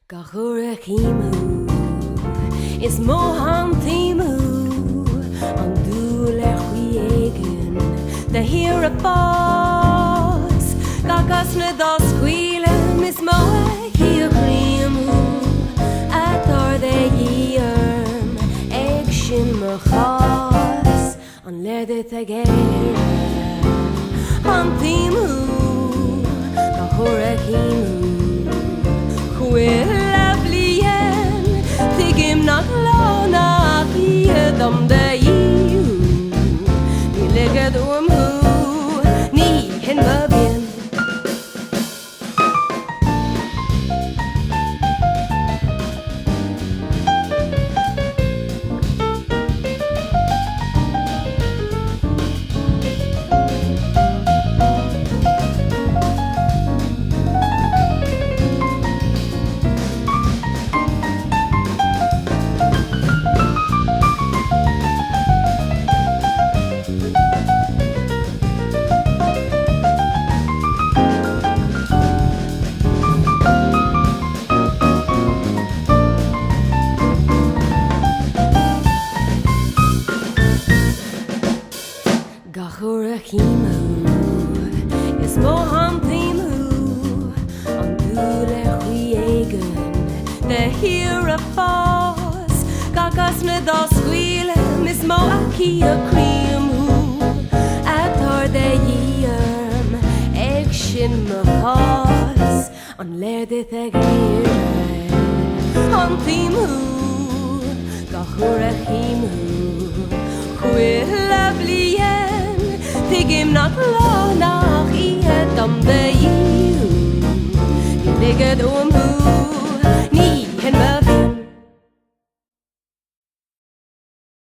Kahurakimu is mohantimu on dule huiegen de hira boss kakas ne dos squealem is moe hiakrimu atar de yearm action machas on ledet again hantimu kahurakimu lovely and take him not alone here dum the you ni lega dum hu ni hen ba bien Kahurakimu is mohantimu on dule huiegen de hira boss kakas ne dos squealem is mo akia krimu atar de yearm action machas on ledet again hantimu kahurakimu lovely Take him not long nach ihr dum the you. You dig it